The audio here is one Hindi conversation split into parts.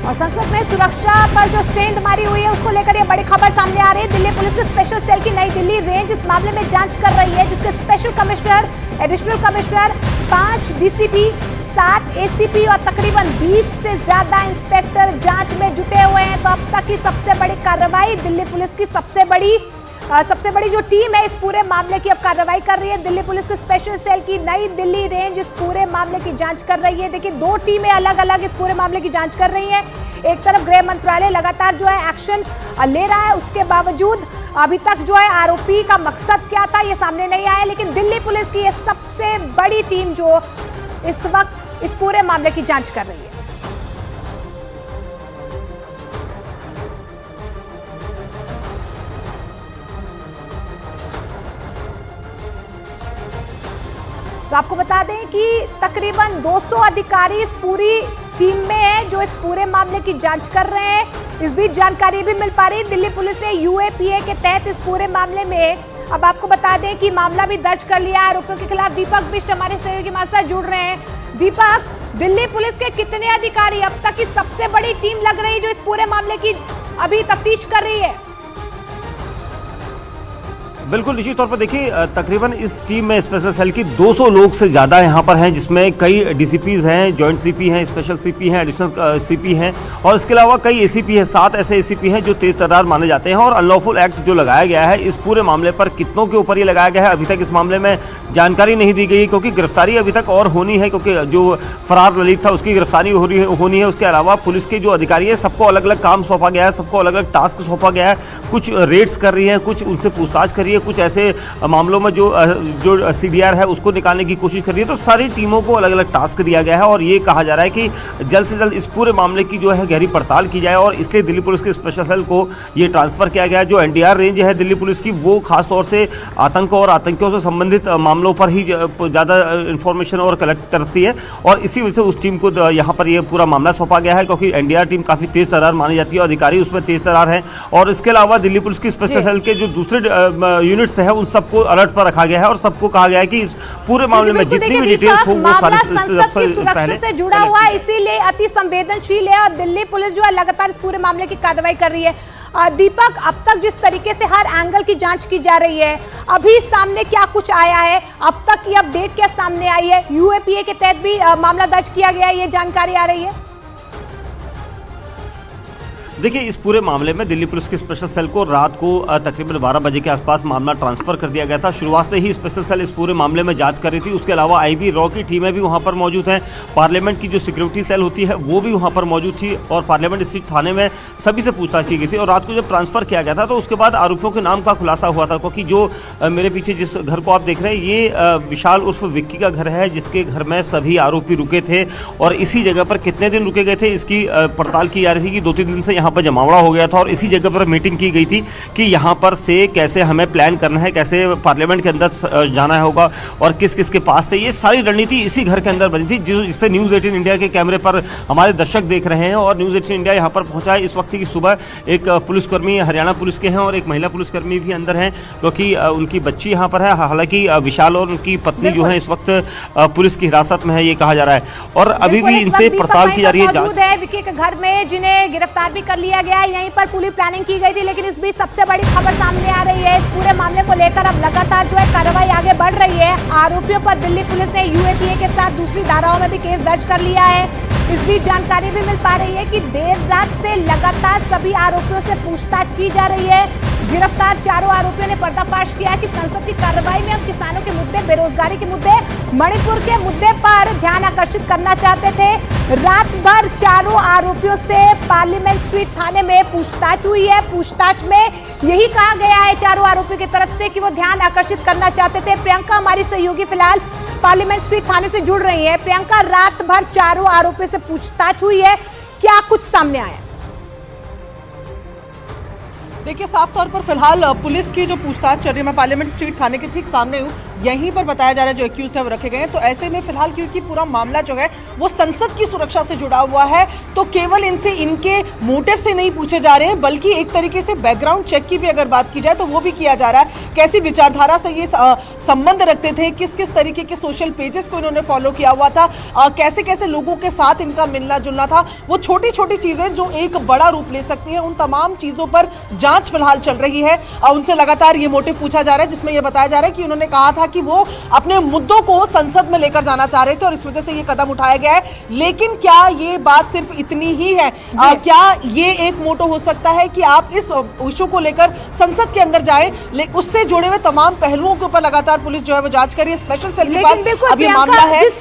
और संसद में सुरक्षा पर जो सेंध मारी हुई है उसको लेकर ये बड़ी खबर सामने आ रही है। दिल्ली पुलिस की स्पेशल सेल की नई दिल्ली रेंज इस मामले में जांच कर रही है, जिसके special commissioner, additional commissioner, 5 DCP, 7 ACP और तकरीबन 20 से ज्यादा इंस्पेक्टर जांच में जुटे हुए हैं। तो अब तक की सबसे बड़ी कार्रवाई, दिल्ली पुलिस की सबसे बड़ी जो टीम है इस पूरे मामले की अब कार्रवाई कर रही है। दिल्ली पुलिस की स्पेशल सेल की नई दिल्ली रेंज इस पूरे मामले की जांच कर रही है। देखिए, 2 टीमें अलग अलग इस पूरे मामले की जांच कर रही हैं। एक तरफ गृह मंत्रालय लगातार जो है एक्शन ले रहा है, उसके बावजूद अभी तक जो है आरोपी का मकसद क्या था ये सामने नहीं आया। लेकिन दिल्ली पुलिस की ये सबसे बड़ी टीम जो इस वक्त इस पूरे मामले की जांच कर रही है। तो आपको बता दें कि तकरीबन 200 अधिकारी इस पूरी टीम में है जो इस पूरे मामले की जांच कर रहे हैं। इस बीच जानकारी भी मिल पा रही है, दिल्ली पुलिस ने यूएपीए के तहत इस पूरे मामले में अब आपको बता दें कि मामला भी दर्ज कर लिया। आरोपियों के खिलाफ दीपक बिष्ट हमारे सहयोगी हमारे साथ जुड़ रहे हैं। दीपक, दिल्ली पुलिस के कितने अधिकारी अब तक की सबसे बड़ी टीम लग रही है जो इस पूरे मामले की अभी तफ्तीश कर रही है? बिल्कुल निश्चित तौर पर देखिए, तकरीबन इस टीम में स्पेशल सेल की 200 लोग से ज़्यादा यहाँ पर हैं, जिसमें कई डीसीपीज हैं, जॉइंट सीपी हैं, स्पेशल सीपी हैं, एडिशनल सीपी हैं और इसके अलावा कई एसीपी हैं। 7 ऐसे एसीपी हैं जो तेज तर्रार माने जाते हैं। और अनलॉफुल एक्ट जो लगाया गया है इस पूरे मामले पर कितनों के ऊपर ये लगाया गया है अभी तक इस मामले में जानकारी नहीं दी गई, क्योंकि गिरफ्तारी अभी तक और होनी है, क्योंकि जो फरार ललित था उसकी गिरफ्तारी होनी है। उसके अलावा पुलिस के जो अधिकारी है सबको अलग अलग काम सौंपा गया है, सबको अलग अलग टास्क सौंपा गया है। कुछ रेड्स कर रही है, कुछ उनसे पूछताछ कर रही है, कुछ ऐसे मामलों में जो सीडीआर है उसको निकालने की कोशिश कर रही है। तो सारी टीमों को अलग अलग टास्क दिया गया है और ये कहा जा रहा है कि जल्द से जल्द इस पूरे मामले की जो है गहरी पड़ताल की जाए। और इसलिए दिल्ली पुलिस के स्पेशल सेल को ये ट्रांसफर किया गया है। जो एनडीआर रेंज है दिल्ली पुलिस की, वो खासतौर से आतंक और आतंकियों से संबंधित मामलों पर ही ज़्यादा इंफॉर्मेशन और कलेक्ट करती है और इसी वजह से उस टीम को यहाँ पर ये पूरा मामला सौंपा गया है, क्योंकि एनडीआर टीम काफ़ी तेज तर्रार मानी जाती है, अधिकारी उसमें तेज तर्रार हैं। और इसके अलावा दिल्ली पुलिस की स्पेशल सेल के जो दूसरे यूनिट्स हैं उन सबको अलर्ट पर रखा गया है और सबको कहा गया है कि इस पूरे मामले में जितनी भी डिटेल्स हो वो सारी सुरक्षा से जुड़ा हुआ है, इसीलिए अति संवेदनशील है और दिल्ली पुलिस जो है लगातार इस पूरे मामले की कार्रवाई कर रही है। दीपक, अब तक जिस तरीके से हर एंगल की जांच की जा रही है, अभी सामने क्या कुछ आया है, अब तक की अपडेट क्या सामने आई है? यूएपीए के तहत भी मामला दर्ज किया गया है, ये जानकारी आ रही है। देखिए, इस पूरे मामले में दिल्ली पुलिस के स्पेशल सेल को रात को तकरीबन 12 बजे के आसपास मामला ट्रांसफर कर दिया गया था। शुरुआत से ही स्पेशल सेल इस पूरे मामले में जांच कर रही थी। उसके अलावा आईबी रॉ की टीमें भी वहां पर मौजूद हैं, पार्लियामेंट की जो सिक्योरिटी सेल होती है वो भी वहां पर मौजूद थी और पार्लियामेंट स्थित थाने में सभी से पूछताछ की गई थी। और रात को जब ट्रांसफर किया गया था तो उसके बाद आरोपियों के नाम का खुलासा हुआ था, क्योंकि जो मेरे पीछे जिस घर को आप देख रहे हैं ये विशाल उर्फ विक्की का घर है, जिसके घर में सभी आरोपी रुके थे और इसी जगह पर कितने दिन रुके गए थे इसकी पड़ताल की जा रही थी कि 2-3 दिन से यहाँ पर जमावड़ा हो गया था और इसी जगह पर मीटिंग की गई थी कि यहाँ पर से कैसे हमें प्लान करना है, कैसे पार्लियामेंट के अंदर जाना होगा और किस किस के पास थे। ये सारी रणनीति इसी घर के अंदर बनी थी, जिससे न्यूज़ 18 इंडिया के कैमरे पर हमारे दर्शक देख रहे हैं। और न्यूज़ 18 इंडिया यहाँ पर पहुँचा है इस वक्त की सुबह। एक पुलिसकर्मी हरियाणा पुलिस के हैं और एक महिला पुलिसकर्मी भी अंदर हैं, क्योंकि उनकी बच्ची यहाँ पर है। हालांकि विशाल और उनकी पत्नी जो है इस वक्त पुलिस की हिरासत में है, ये कहा जा रहा है और अभी भी इनसे पड़ताल की जा रही है। विक्की के घर में जिन्हें गिरफ्तार भी कर लिया गया, यहीं पर पूरी प्लानिंग की गई थी। लेकिन इस बीच सबसे बड़ी खबर सामने आ रही है, इस पूरे मामले को लेकर अब लगातार जो है कार्रवाई आगे बढ़ रही है। आरोपियों पर दिल्ली पुलिस ने यूएपीए के साथ दूसरी धाराओं में भी केस दर्ज कर लिया है। इस बीच जानकारी भी मिल पा रही है कि देर रात से लगातार सभी आरोपियों से पूछताछ की जा रही है। गिरफ्तार चारों आरोपियों ने पर्दाफाश किया कि संसद की कार्रवाई में हम किसानों के मुद्दे, बेरोजगारी के मुद्दे, मणिपुर के मुद्दे पर ध्यान आकर्षित करना चाहते थे। रात भर चारों आरोपियों से पार्लियामेंट स्ट्रीट थाने में पूछताछ हुई है। पूछताछ में यही कहा गया है चारों आरोपियों की तरफ से कि वो ध्यान आकर्षित करना चाहते थे। प्रियंका हमारी सहयोगी फिलहाल पार्लियामेंट स्ट्रीट थाने से जुड़ रही है। प्रियंका, रात भर चारों आरोपियों से पूछताछ हुई है, क्या कुछ सामने आया? देखिए, साफ तौर पर फिलहाल पुलिस की जो पूछताछ चल रही है, मैं पार्लियामेंट स्ट्रीट थाने के ठीक सामने हूँ, यहीं पर बताया जा रहा है जो एक्यूज्ड है वो रखे गए हैं। तो ऐसे में फिलहाल क्योंकि पूरा मामला जो है वो संसद की सुरक्षा से जुड़ा हुआ है, तो केवल इनसे इनके मोटिव से नहीं पूछे जा रहे हैं, बल्कि एक तरीके से बैकग्राउंड चेक की भी अगर बात की जाए तो वो भी किया जा रहा है। कैसी विचारधारा से ये संबंध रखते थे, किस किस तरीके के सोशल पेजेस को इन्होंने फॉलो किया हुआ था, कैसे कैसे लोगों के साथ इनका मिलना जुलना था, वो छोटी छोटी चीजें जो एक बड़ा रूप ले सकती है, उन तमाम चीजों पर जांच फिलहाल चल रही है। उनसे लगातार ये मोटिव पूछा जा रहा है, जिसमें यह बताया जा रहा है कि उन्होंने कहा था कि वो अपने मुद्दों को संसद में लेकर जाना चाह रहे थे और इस वजह से ये कदम उठाया गया है। लेकिन क्या ये बात सिर्फ इतनी ही है? क्या ये एक मोटो हो सकता है कि आप इस इशू को लेकर संसद के अंदर जाएं, उससे जुड़े हुए तमाम पहलुओं के ऊपर लगातार पुलिस जो है वो जांच कर रही है। स्पेशल सेल के पास अभी मामला है, जिस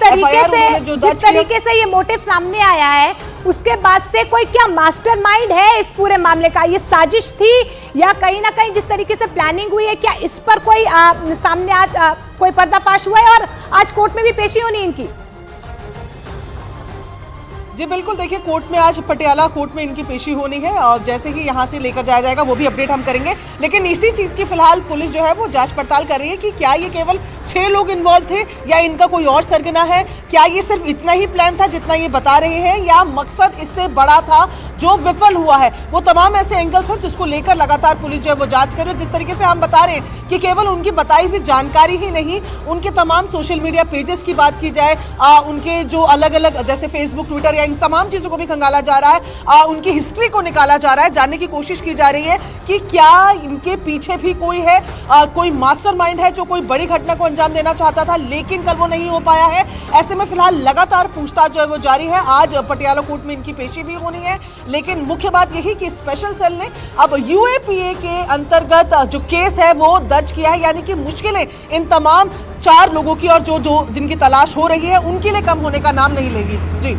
तरीके से ये मोटिव सामने आया है, उसके बाद से कोई क्या मास्टरमाइंड है इस पूरे मामले का? ये साजिश थी या कहीं ना कहीं जिस तरीके से प्लानिंग हुई है, क्या इस पर कोई सामने आज कोई पर्दाफाश हुआ है और आज कोर्ट में भी पेशी होनी इनकी? जी बिल्कुल, देखिए कोर्ट में आज पटियाला कोर्ट में इनकी पेशी होनी है और जैसे ही यहाँ से लेकर जाया जाएगा वो भी अपडेट हम करेंगे। लेकिन इसी चीज़ की फिलहाल पुलिस जो है वो जांच पड़ताल कर रही है कि क्या ये केवल 6 लोग इन्वॉल्व थे या इनका कोई और सरगना है, क्या ये सिर्फ इतना ही प्लान था जितना ये बता रहे हैं, या मकसद इससे बड़ा था जो विफल हुआ है। वो तमाम ऐसे एंगल्स हैं जिसको लेकर लगातार पुलिस जो है वो जांच कर रही है। जिस तरीके से हम बता रहे हैं कि केवल उनकी बताई हुई जानकारी ही नहीं, उनके तमाम सोशल मीडिया पेजेस की बात की जाए, उनके जो अलग अलग जैसे फेसबुक, ट्विटर या इन तमाम चीज़ों को भी खंगाला जा रहा है, उनकी हिस्ट्री को निकाला जा रहा है, जानने की कोशिश की जा रही है कि क्या इनके पीछे भी कोई है, कोई मास्टरमाइंड है जो कोई बड़ी घटना को अंजाम देना चाहता था लेकिन कल वो नहीं हो पाया है। ऐसे में फिलहाल लगातार पूछताछ जो है वो जारी है। आज पटियाला कोर्ट में इनकी पेशी भी होनी है, लेकिन मुख्य बात यही कि स्पेशल सेल ने अब यूएपीए के अंतर्गत जो केस है वो दर्ज किया है, यानी कि मुश्किलें इन तमाम 4 लोगों की और जो जिनकी तलाश हो रही है उनके लिए कम होने का नाम नहीं लेगी। जी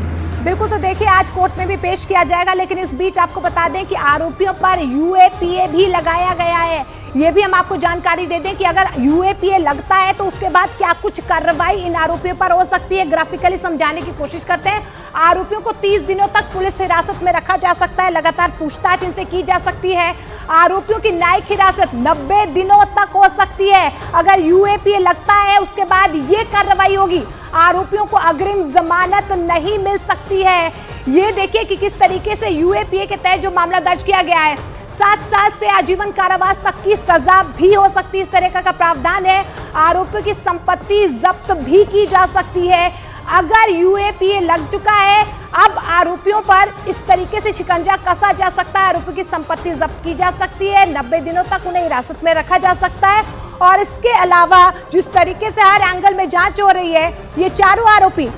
बिल्कुल, तो देखिए आज कोर्ट में भी पेश किया जाएगा, लेकिन इस बीच आपको बता दें कि आरोपियों पर यूएपीए भी लगाया गया है। ये भी हम आपको जानकारी दे दें कि अगर यूएपीए लगता है तो उसके बाद क्या कुछ कार्रवाई इन आरोपियों पर हो सकती है। ग्राफिकली समझाने की कोशिश करते हैं। आरोपियों को 30 दिनों तक पुलिस हिरासत में रखा जा सकता है, लगातार पूछताछ इनसे की जा सकती है। आरोपियों की न्यायिक हिरासत 90 दिनों तक हो सकती है। अगर यूएपीए लगता है उसके बाद ये कार्रवाई होगी। आरोपियों को अग्रिम जमानत नहीं मिल सकती है। ये देखिए कि किस तरीके से यूएपीए के तहत जो मामला दर्ज किया गया है, 7 साल से आजीवन कारावास तक की सजा भी हो सकती है, इस तरह का प्रावधान है। आरोपियों की संपत्ति जब्त भी की जा सकती है। अगर यूएपीए लग चुका है, अब आरोपियों पर इस तरीके से शिकंजा कसा जा सकता है, आरोपियों की संपत्ति जब्त की जा सकती है, 90 दिनों तक उन्हें हिरासत में रखा जा सकता है। और इसके अलावा जिस तरीके से हर एंगल में जांच हो रही है, ये चारों आरोपी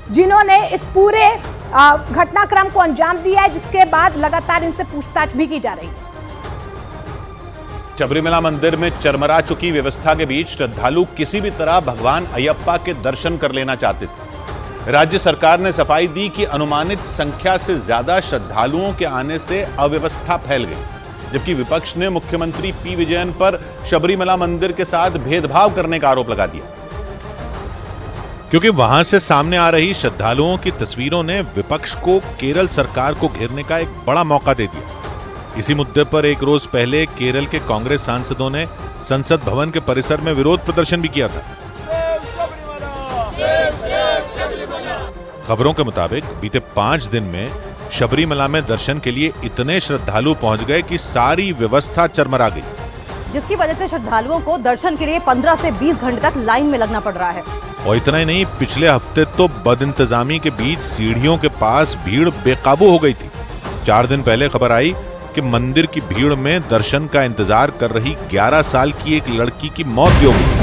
जिन्होंने इस पूरे घटनाक्रम को अंजाम दिया है, जिसके बाद लगातार इनसे पूछताछ भी की जा रही है। शबरीमला मंदिर में चरमरा चुकी व्यवस्था के बीच श्रद्धालु किसी भी तरह भगवान अयप्पा के दर्शन कर लेना चाहते थे। राज्य सरकार ने सफाई दी कि अनुमानित संख्या से ज्यादा श्रद्धालुओं के आने से अव्यवस्था फैल गई, जबकि विपक्ष ने मुख्यमंत्री पी विजयन पर शबरीमला मंदिर के साथ भेदभाव करने का आरोप लगा दिया। क्योंकि वहां से सामने आ रही श्रद्धालुओं की तस्वीरों ने विपक्ष को केरल सरकार को घेरने का एक बड़ा मौका दे दिया। इसी मुद्दे पर एक रोज पहले केरल के कांग्रेस सांसदों ने संसद भवन के परिसर में विरोध प्रदर्शन भी किया था। खबरों के मुताबिक बीते 5 दिन में शबरीमला में दर्शन के लिए इतने श्रद्धालु पहुंच गए कि सारी व्यवस्था चरमरा गई, जिसकी वजह से श्रद्धालुओं को दर्शन के लिए 15 से 20 घंटे तक लाइन में लगना पड़ रहा है। और इतना ही नहीं, पिछले हफ्ते तो बदइंतजामी के बीच सीढ़ियों के पास भीड़ बेकाबू हो गई थी। 4 दिन पहले खबर आई कि मंदिर की भीड़ में दर्शन का इंतजार कर रही 11 साल की एक लड़की की मौत भी हो गई।